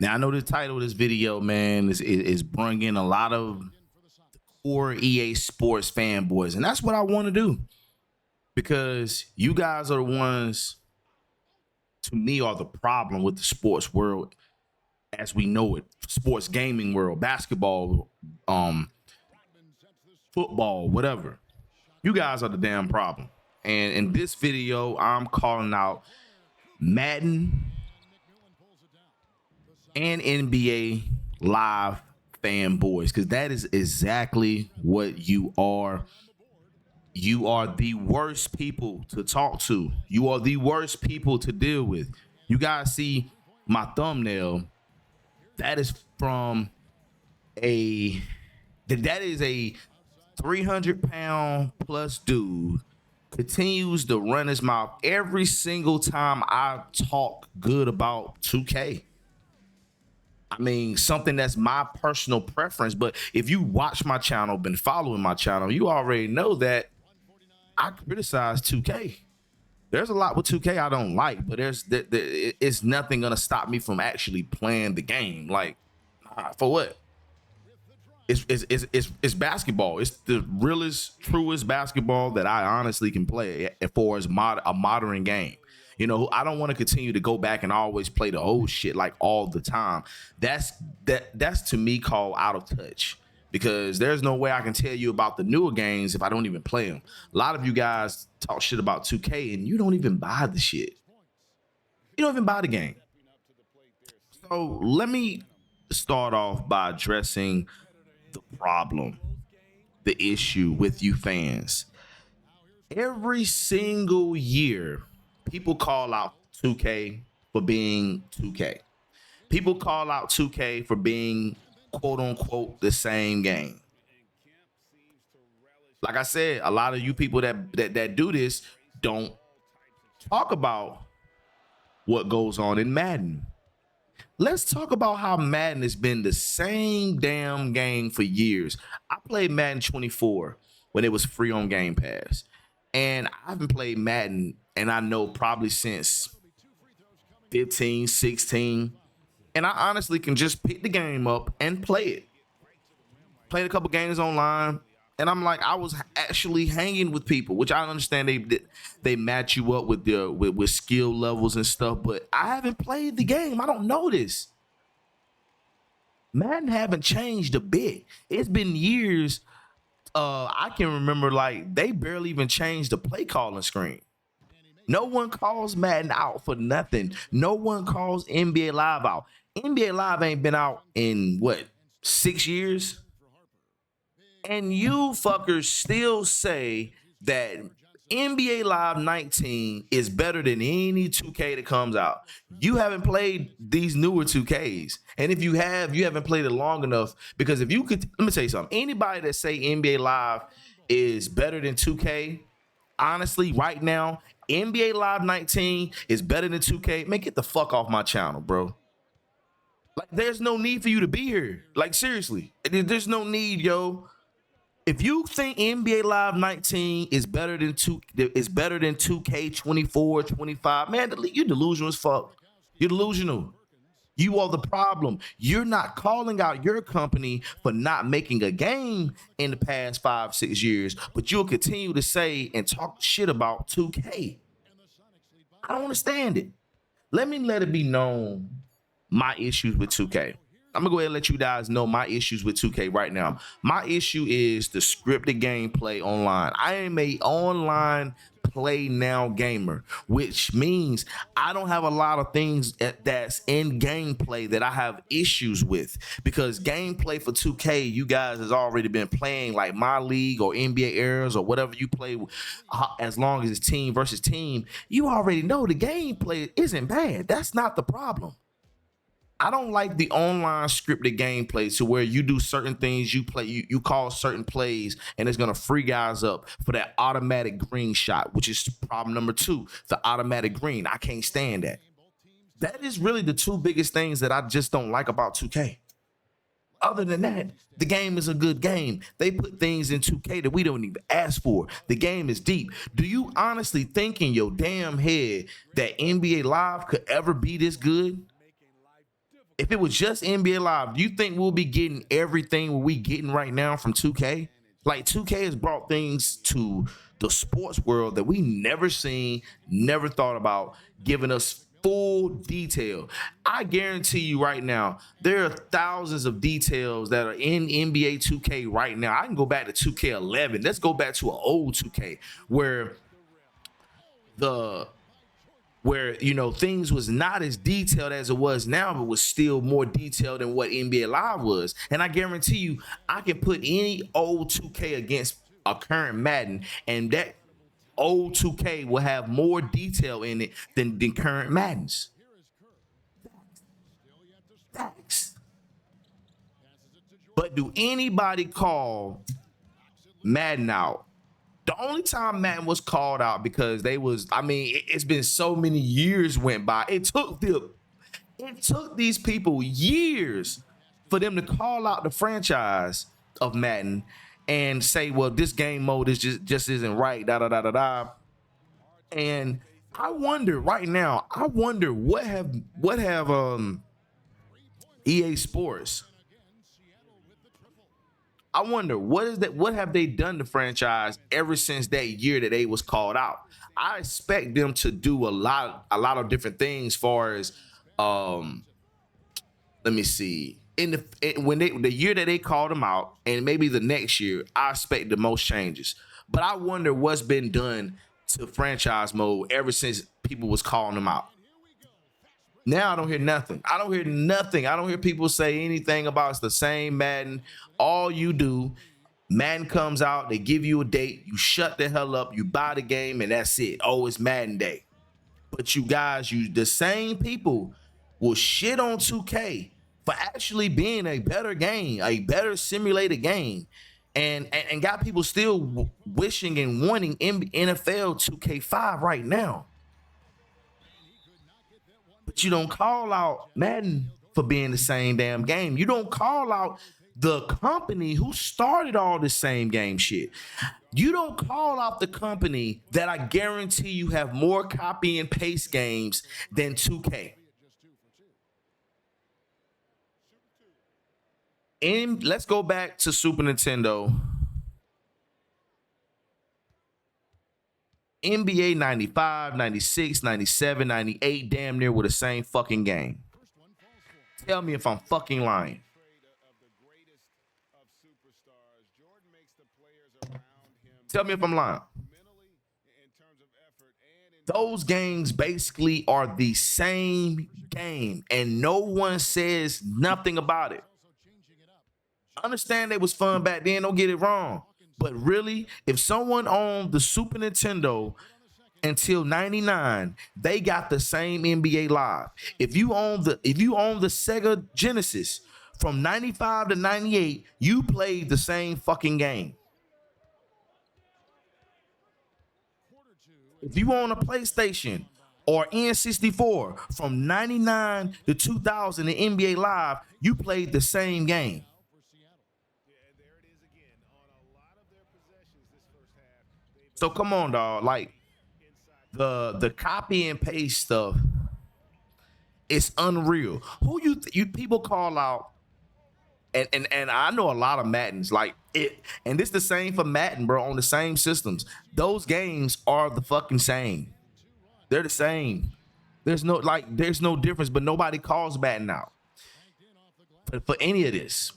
Now I know the title of this video, man, is bringing a lot of core EA Sports fanboys, and that's what I want to do because you guys are the ones, to me, are the problem with the sports world as we know it, sports gaming world, basketball, football, whatever. You guys are the damn problem. And in this video, I'm calling out Madden and NBA live fanboys because that is exactly what you are. You are the worst people to talk to. You are the worst people to deal with. You guys see my thumbnail. That is from a that is a 300-pound plus dude continues to run his mouth every single time I talk good about 2K. I mean, something that's my personal preference. But if you watch my channel, been following my channel, you already know that I criticize 2K. There's a lot with 2K I don't like, but it's nothing gonna stop me from actually playing the game. Like, for what? It's basketball. It's the realest, truest basketball that I honestly can play as far as a modern game. You know, I don't want to continue to go back and always play the old shit like all the time. That's to me called out of touch because there's no way I can tell you about the newer games if I don't even play them. A lot of you guys talk shit about 2K and you don't even buy the shit. You don't even buy the game. So let me start off by addressing the problem, the issue with you fans. Every single year, people call out 2K for being 2K. People call out 2K for being quote unquote the same game. Like I said, a lot of you people that do this don't talk about what goes on in Madden. Let's talk about how Madden has been the same damn game for years. I played Madden 24 when it was free on Game Pass. And I haven't played Madden, and I know probably since 15, 16. And I honestly can just pick the game up and play it. Played a couple games online, and I'm like, I was actually hanging with people, which I understand they match you up with with skill levels and stuff, but I haven't played the game. I don't know this. Madden haven't changed a bit. It's been years. I can remember like they barely even changed the play calling screen. No one calls Madden out for nothing. No one calls NBA Live out. NBA Live ain't been out in what, 6 years? And you fuckers still say that NBA Live 19 is better than any 2K that comes out. You haven't played these newer 2Ks. And if you have, you haven't played it long enough. Because if you could, let me tell you something. Anybody that say NBA Live is better than 2K, honestly, right now, NBA Live 19 is better than 2K. Man, get the fuck off my channel, bro. Like, there's no need for you to be here. Like, seriously. There's no need, yo. If you think NBA Live 19 is better than 2K 24, 25, man, you're delusional as fuck. You're delusional. You are the problem. You're not calling out your company for not making a game in the past 5, 6 years, but you'll continue to say and talk shit about 2K. I don't understand it. Let it be known my issues with 2K. I'm gonna go ahead and let you guys know my issues with 2K right now. My issue is the scripted gameplay online. I am a online play now gamer, which means I don't have a lot of things that's in gameplay that I have issues with, because gameplay for 2K, you guys has already been playing like my league or NBA eras or whatever you play, as long as it's team versus team. You already know the gameplay isn't bad. That's not the problem. I don't like the online scripted gameplay to where you do certain things, you call certain plays, and it's gonna free guys up for that automatic green shot, which is problem number 2, the automatic green. I can't stand that. That is really the 2 biggest things that I just don't like about 2K. Other than that, the game is a good game. They put things in 2K that we don't even ask for. The game is deep. Do you honestly think in your damn head that NBA Live could ever be this good? If it was just NBA Live, do you think we'll be getting everything we getting right now from 2K? Like 2K has brought things to the sports world that we never seen, never thought about, giving us full detail. I guarantee you right now, there are thousands of details that are in NBA 2K right now. I can go back to 2K11. Let's go back to an old 2K where the things was not as detailed as it was now, but was still more detailed than what NBA Live was. And I guarantee you, I can put any old 2K against a current Madden, and that old 2K will have more detail in it than current Maddens. Facts. But do anybody call Madden out? The only time Madden was called out because it's been so many years went by. It took these people years for them to call out the franchise of Madden and say, well, this game mode is just isn't right, da da da da da. And I wonder right now, what have EA Sports, I wonder what have they done to franchise ever since that year that they was called out. I expect them to do a lot of different things. Far as let me see, when the year that they called them out, and maybe the next year, I expect the most changes. But I wonder what's been done to franchise mode ever since people was calling them out. Now I don't hear nothing. I don't hear people say anything about it's the same Madden. All you do, Madden comes out, they give you a date, you shut the hell up, you buy the game, and that's it. Oh, it's Madden Day. But you guys, the same people will shit on 2K for actually being a better game, a better simulated game, and got people still wishing and wanting NFL 2K5 right now. But you don't call out Madden for being the same damn game. You don't call out the company who started all this same game shit. You don't call out the company that I guarantee you have more copy and paste games than 2K. And let's go back to Super Nintendo. NBA 95, 96, 97, 98 damn near were the same fucking game. Tell me if I'm fucking lying. Tell me if I'm lying. Those games basically are the same game, and no one says nothing about it. I understand it was fun back then, don't get it wrong. But really, if someone owned the Super Nintendo until 99, they got the same NBA Live. If you own the Sega Genesis from 95 to 98, you played the same fucking game. If you own a PlayStation or N64 from 99 to 2000 in NBA Live, you played the same game. So come on, dog. Like the copy and paste stuff, it's unreal. Who you people call out, and I know a lot of Maddens like it, and it's the same for Madden, bro. On the same systems, those games are the fucking same. They're the same. There's no difference, but nobody calls Madden out for any of this.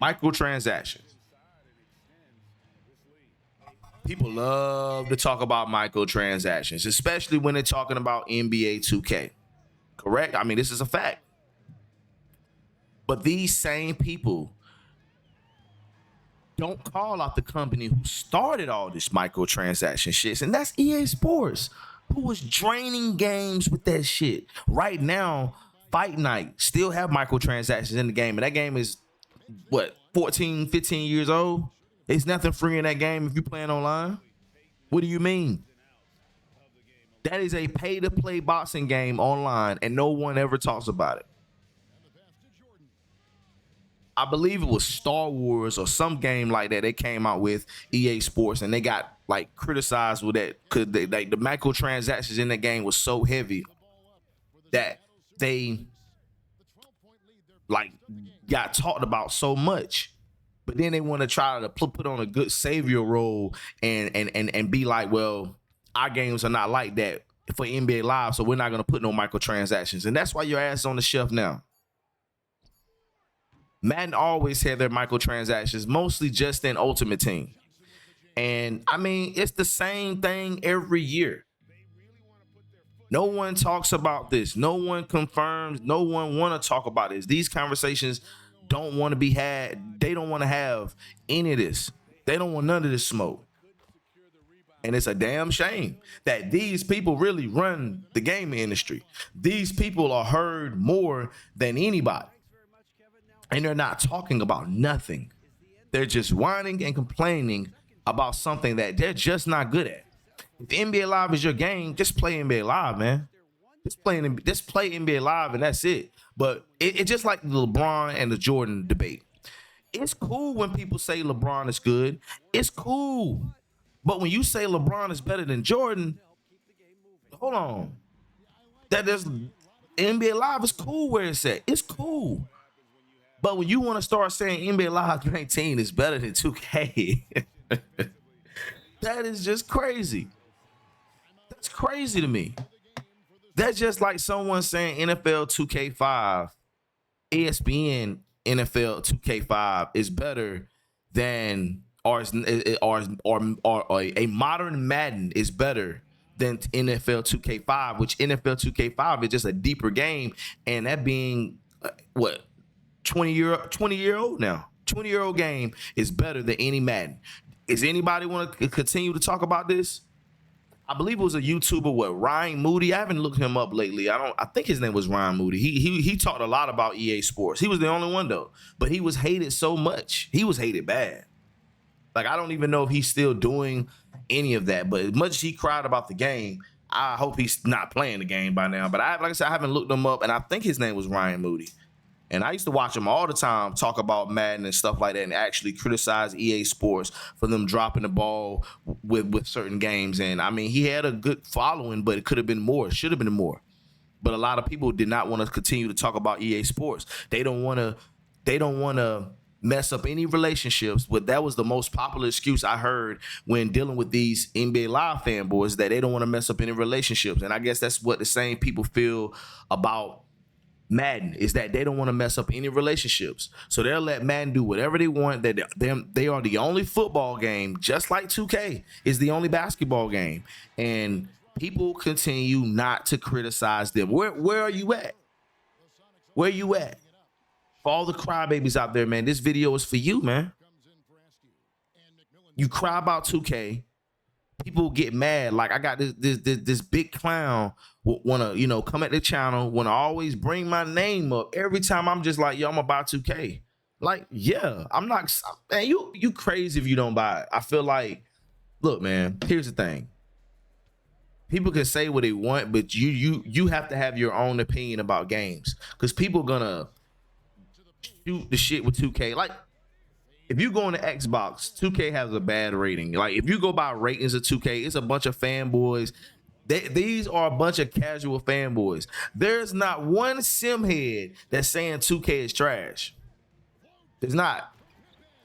Microtransactions. People love to talk about microtransactions, especially when they're talking about NBA 2K. Correct? I mean, this is a fact. But these same people don't call out the company who started all this microtransaction shit, and that's EA Sports, who was draining games with that shit. Right now, Fight Night still have microtransactions in the game, and that game is, 14, 15 years old? There's nothing free in that game if you're playing online. What do you mean? That is a pay-to-play boxing game online, and no one ever talks about it. I believe it was Star Wars or some game like that they came out with, EA Sports, and they got like criticized with that because the microtransactions in that game was so heavy that they like got talked about so much, but then they want to try to put on a good savior role and be like, well, our games are not like that for NBA Live, so we're not going to put no microtransactions, and that's why your ass is on the shelf now. Madden always had their microtransactions, mostly just in Ultimate Team. And I mean, it's the same thing every year. No one talks about this. No one confirms. No one want to talk about this. These conversations don't want to be had. They don't want to have any of this. They don't want none of this smoke. And it's a damn shame that these people really run the gaming industry. These people are heard more than anybody. And they're not talking about nothing. They're just whining and complaining about something that they're just not good at. If NBA Live is your game, just play NBA Live, man. Just play NBA Live and that's it. But it's just like the LeBron and the Jordan debate. It's cool when people say LeBron is good. It's cool. But when you say LeBron is better than Jordan, hold on. That is NBA Live is cool where it's at. It's cool. But when you want to start saying NBA Live 19 is better than 2K, that is just crazy. That's crazy to me. That's just like someone saying NFL 2K5, ESPN NFL 2K5 is better than or a modern Madden is better than NFL 2K5, which NFL 2K5 is just a deeper game, and that being what 20-year-old now. 20-year-old game is better than any Madden. Is anybody want to continue to talk about this? I believe it was a YouTuber, Ryan Moody. I haven't looked him up lately. I think his name was Ryan Moody. He talked a lot about EA Sports. He was the only one though, but he was hated so much. He was hated bad. Like I don't even know if he's still doing any of that. But as much as he cried about the game, I hope he's not playing the game by now. But like I said, I haven't looked him up, and I think his name was Ryan Moody. And I used to watch him all the time talk about Madden and stuff like that and actually criticize EA Sports for them dropping the ball with certain games. And, I mean, he had a good following, but it could have been more. It should have been more. But a lot of people did not want to continue to talk about EA Sports. They don't want to mess up any relationships. But that was the most popular excuse I heard when dealing with these NBA Live fanboys, that they don't want to mess up any relationships. And I guess that's what the same people feel about Madden, is that they don't want to mess up any relationships. So they'll let Madden do whatever they want. That they are the only football game, just like 2K is the only basketball game. And people continue not to criticize them. Where are you at? Where you at? For all the crybabies out there, man, this video is for you, man. You cry about 2K. People get mad. Like I got this big clown want to come at the channel, want to always bring my name up every time. I'm just like, yo, I'm about 2K. Like, yeah, I'm not. Man, you crazy if you don't buy it. I feel like, look, man. Here's the thing. People can say what they want, but you have to have your own opinion about games, because people gonna shoot the shit with 2K. Like, if you go on the Xbox, 2K has a bad rating. Like, if you go by ratings of 2K, it's a bunch of fanboys. These are a bunch of casual fanboys. There's not one simhead that's saying 2K is trash. There's not.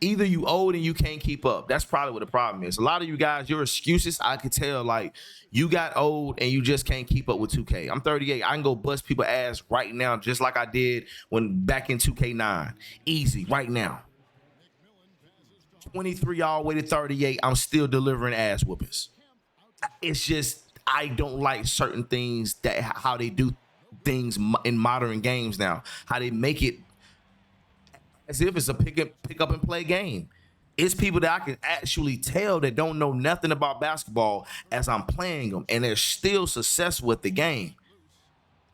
Either you old and you can't keep up. That's probably what the problem is. A lot of you guys, your excuses, I could tell, like, you got old and you just can't keep up with 2K. I'm 38. I can go bust people ass right now, just like I did when back in 2K9. Easy, right now. 23 all the way to 38, I'm still delivering ass whoopings. It's just I don't like certain things, that how they do things in modern games now. How they make it as if it's a pick up and play game. It's people that I can actually tell that don't know nothing about basketball as I'm playing them, and they're still successful with the game.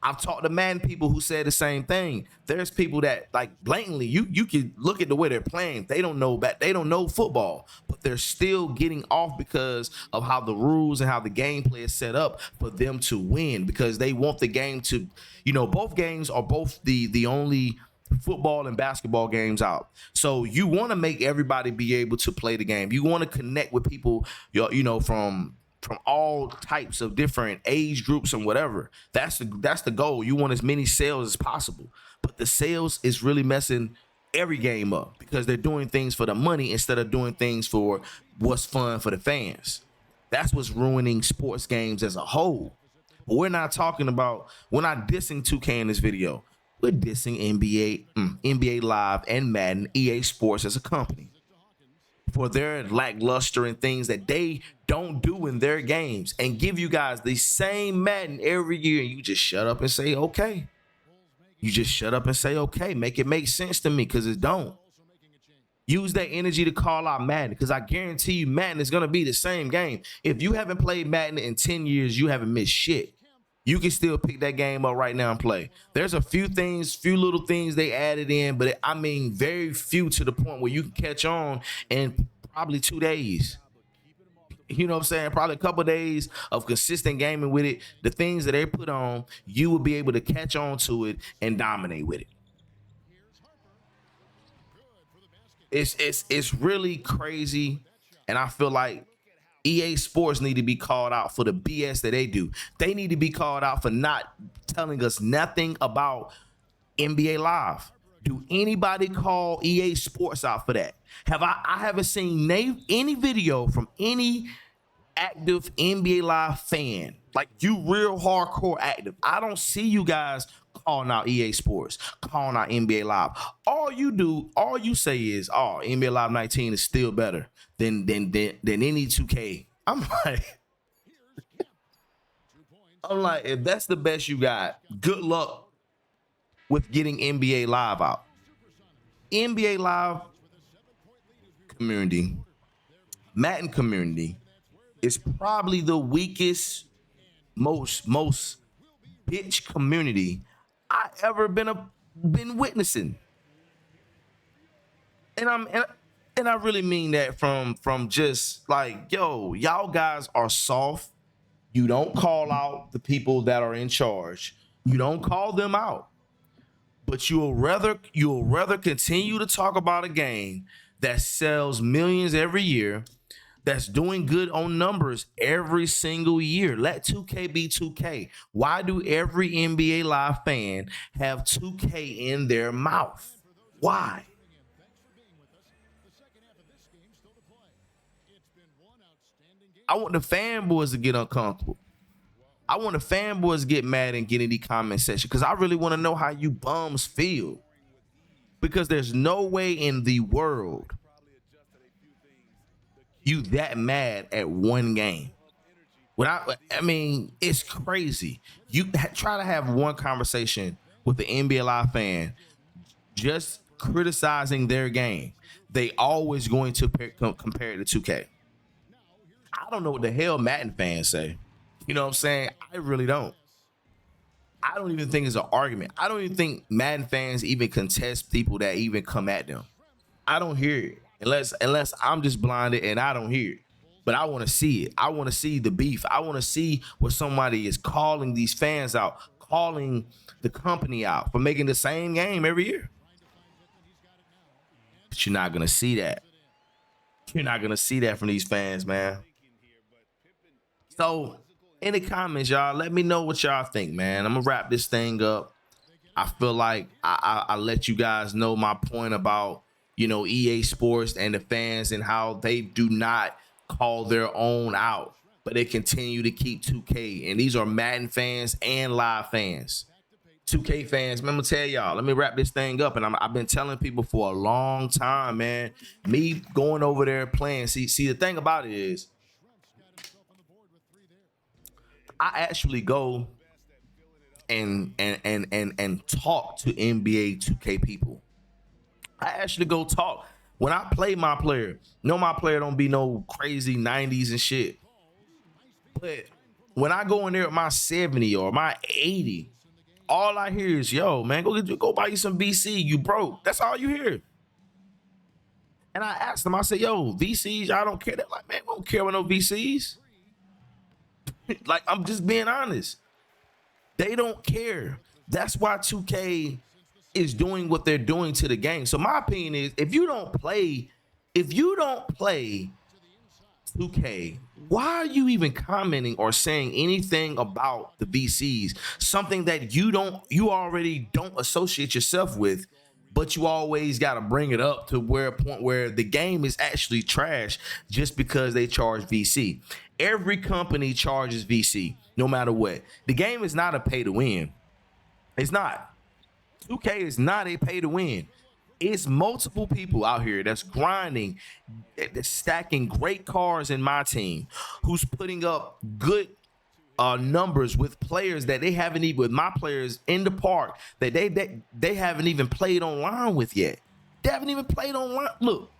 I've talked to Madden people who said the same thing. There's people that, like, blatantly, you can look at the way they're playing. They don't know football, but they're still getting off because of how the rules and how the gameplay is set up for them to win, because they want the game to, both games are both the only football and basketball games out. So you want to make everybody be able to play the game. You want to connect with people, from from all types of different age groups and whatever. That's the goal. You want as many sales as possible. But the sales is really messing every game up because they're doing things for the money instead of doing things for what's fun for the fans. That's what's ruining sports games as a whole. But we're not dissing 2K in this video. We're dissing NBA Live and Madden, EA Sports as a company for their lackluster and things that they don't do in their games and give you guys the same Madden every year. And you just shut up and say, okay. You just shut up and say, okay, make it make sense to me because it don't. Use that energy to call out Madden because I guarantee you Madden is going to be the same game. If you haven't played Madden in 10 years, you haven't missed shit. You can still pick that game up right now and play. There's a few little things they added in, but I mean, very few to the point where you can catch on in probably 2 days. You know what I'm saying? Probably a couple of days of consistent gaming with it. The things that they put on, you will be able to catch on to it and dominate with it. It's really crazy, and I feel like EA Sports need to be called out for the BS that they do. They need to be called out for not telling us nothing about NBA Live. Do anybody call EA Sports out for that? I haven't seen any video from any active NBA Live fan, like you real hardcore active. I don't see you guys calling out EA Sports, calling out NBA Live. All you say is, oh, NBA Live 19 is still better than any 2K. I'm like, if that's the best you got, good luck with getting NBA Live out. NBA Live community, Madden community is probably the weakest, most bitch community I ever been witnessing. And I really mean that from just like, yo, y'all guys are soft. You don't call out the people that are in charge. You don't call them out. But you'll rather continue to talk about a game that sells millions every year, that's doing good on numbers every single year. Let 2K be 2K. Why do every NBA Live fan have 2K in their mouth? Why? I want the fanboys to get uncomfortable. I want the fanboys to get mad and get in the comment section because I really want to know how you bums feel. Because there's no way in the world you that mad at one game. I mean, it's crazy. You try to have one conversation with the NBA Live fan just criticizing their game. They always going to compare it to 2K. I don't know what the hell Madden fans say. You know what I'm saying? I really don't. I don't even think it's an argument. I don't even think Madden fans even contest people that even come at them. I don't hear it unless I'm just blinded and I don't hear it. But I want to see it. I want to see the beef. I want to see where somebody is calling these fans out, calling the company out for making the same game every year. But you're not going to see that. You're not going to see that from these fans, man. So in the comments, y'all, let me know what y'all think, man. I'm going to wrap this thing up. I feel like I let you guys know my point about, you know, EA Sports and the fans and how they do not call their own out, but they continue to keep 2K. And these are Madden fans and Live fans. 2K fans, man, I'm gonna tell y'all, let me wrap this thing up. And I've been telling people for a long time, man, me going over there playing. See, the thing about it is, I actually go and talk to NBA 2K people. I actually go talk. When I play my player, no, my player don't be no crazy 90s and shit. But when I go in there with my 70 or my 80, all I hear is, yo, man, go buy you some VC. You broke. That's all you hear. And I asked them, I said, yo, VCs, y'all don't care. They're like, man, we don't care about no VCs. Like, I'm just being honest. They don't care. That's why 2K is doing what they're doing to the game. So my opinion is, if you don't play 2K, why are you even commenting or saying anything about the VCs? Something that you already don't associate yourself with, but you always got to bring it up to where a point where the game is actually trash just because they charge VC. Every company charges VC, no matter what. The game is not a pay to win. It's not. 2K is not a pay to win. It's multiple people out here that's grinding, that's stacking great cars in my team, who's putting up good numbers with players that they haven't even, with my players in the park that they haven't even played online with yet. They haven't even played online. Look,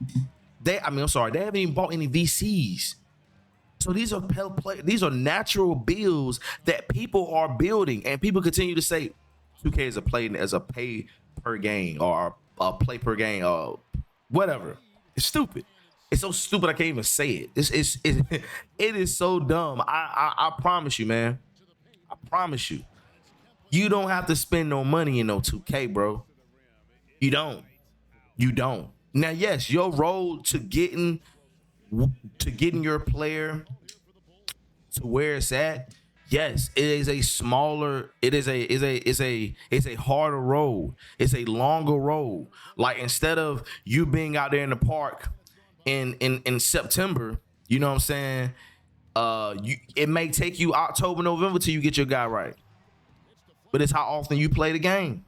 I'm sorry, they haven't even bought any VCs. So these are natural builds that people are building, and people continue to say 2K is a pay per game or a play per game or whatever. It's stupid. It's so stupid I can't even say it. It is so dumb. I promise you, man. I promise you. You don't have to spend no money in no 2K, bro. You don't. You don't. Now, yes, your road to getting your player to where it's at, yes, it is a smaller, it's a harder road. It's a longer road. Like, instead of you being out there in the park in September, you know what I'm saying? It may take you October, November till you get your guy right. But it's how often you play the game.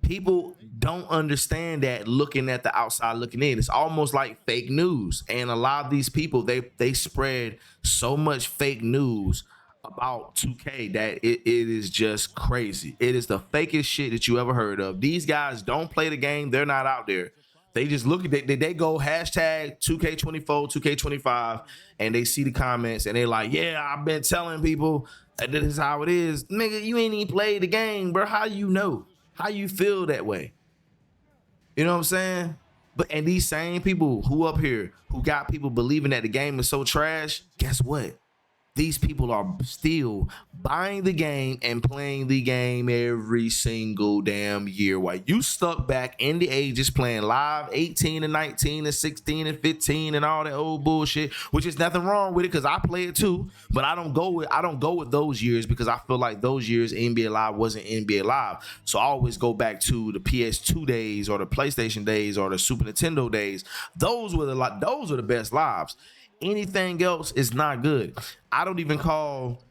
People don't understand that looking at the outside looking in. It's almost like fake news. And a lot of these people, they spread so much fake news about 2K that it is just crazy. It is the fakest shit that you ever heard of. These guys don't play the game. They're not out there. They just look at it. They go hashtag 2K24, 2K25, and they see the comments and they're like, yeah, I've been telling people that this is how it is. Nigga, you ain't even played the game, bro. How you know? How you feel that way? You know what I'm saying? And these same people who up here who got people believing that the game is so trash, guess what? These people are still buying the game and playing the game every single damn year while you stuck back in the ages playing live 18 and 19 and 16 and 15 and all that old bullshit, which is nothing wrong with it because I play it too. But I don't go with those years because I feel like those years NBA Live wasn't NBA Live. So I always go back to the PS2 days or the PlayStation days or the Super Nintendo days. Those were the best lives. Anything else is not good. I don't even call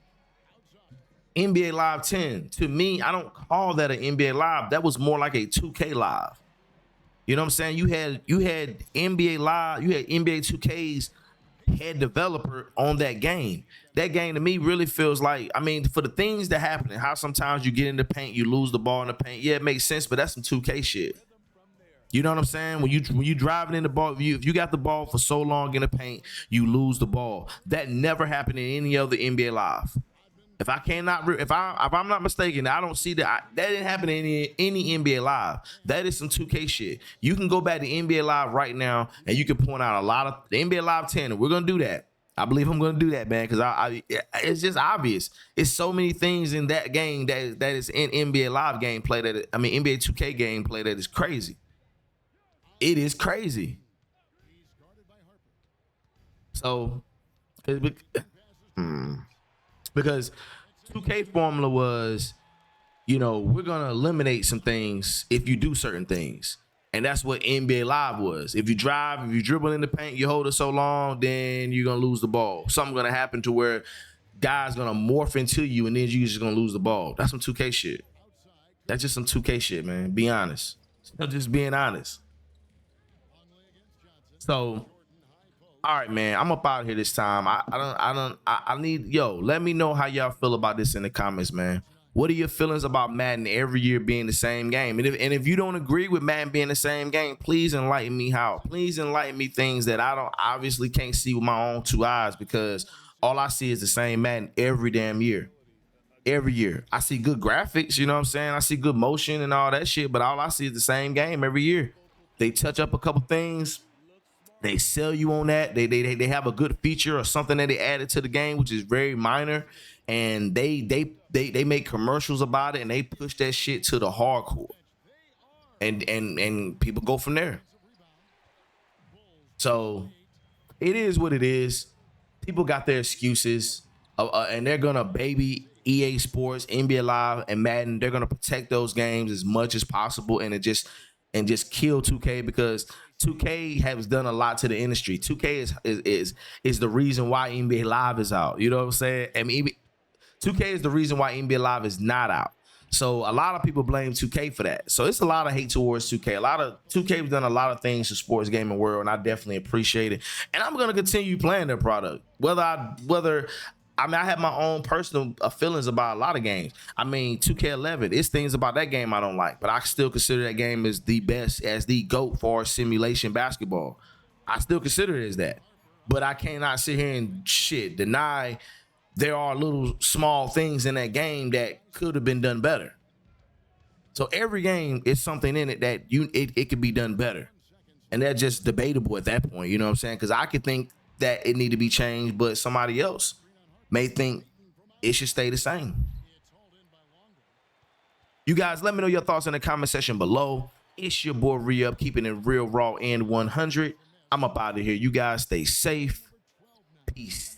NBA Live 10. To me, I don't call that an NBA Live. That was more like a 2K Live. You know what I'm saying? You had NBA Live, you had NBA 2K's head developer on that game. That game to me really feels like, I mean, for the things that happen and how sometimes you get in the paint, you lose the ball in the paint. Yeah, it makes sense, but that's some 2K shit. You know what I'm saying? When you driving in the ball, if you got the ball for so long in the paint, you lose the ball. That never happened in any other NBA Live. If I'm not mistaken, I don't see that didn't happen in any NBA Live. That is some 2K shit. You can go back to NBA Live right now and you can point out a lot of the NBA Live 10. And we're gonna do that. I believe I'm gonna do that, man, because it's just obvious. It's so many things in that game that is in NBA Live gameplay NBA 2K gameplay that is crazy. It is crazy. So, because 2K formula was, we're gonna eliminate some things if you do certain things, and that's what NBA Live was. If you dribble in the paint, you hold it so long, then you're gonna lose the ball. Something's gonna happen to where guys gonna morph into you, and then you're just gonna lose the ball. That's some 2K shit. That's just some 2K shit, man. Be honest. I'm just being honest. So, all right, man, I'm up out here this time. I need, let me know how y'all feel about this in the comments, man. What are your feelings about Madden every year being the same game? And if you don't agree with Madden being the same game, please enlighten me how. Please enlighten me things that I don't obviously can't see with my own two eyes, because all I see is the same Madden every damn year. Every year. I see good graphics, you know what I'm saying? I see good motion and all that shit, but all I see is the same game every year. They touch up a couple things. They sell you on that. They have a good feature or something that they added to the game, which is very minor, and they make commercials about it and they push that shit to the hardcore, and people go from there. So it is what it is. People got their excuses, and they're gonna baby EA Sports, NBA Live, and Madden. They're gonna protect those games as much as possible, and just kill 2K because 2K has done a lot to the industry. 2K is the reason why NBA Live is out. You know what I'm saying? I mean, 2K is the reason why NBA Live is not out. So a lot of people blame 2K for that. So it's a lot of hate towards 2K. A lot of 2K has done a lot of things to sports gaming world, and I definitely appreciate it. And I'm gonna continue playing their product, I have my own personal feelings about a lot of games. I mean, 2K11, it's things about that game I don't like, but I still consider that game as the best, as the GOAT for simulation basketball. I still consider it as that. But I cannot sit here and deny there are little small things in that game that could have been done better. So every game is something in it that it could be done better. And that's just debatable at that point, you know what I'm saying? Because I could think that it need to be changed, but somebody else may think it should stay the same. You guys, let me know your thoughts in the comment section below. It's your boy Re-Up, keeping it real, raw, and 100. I'm up out of here. You guys stay safe. Peace.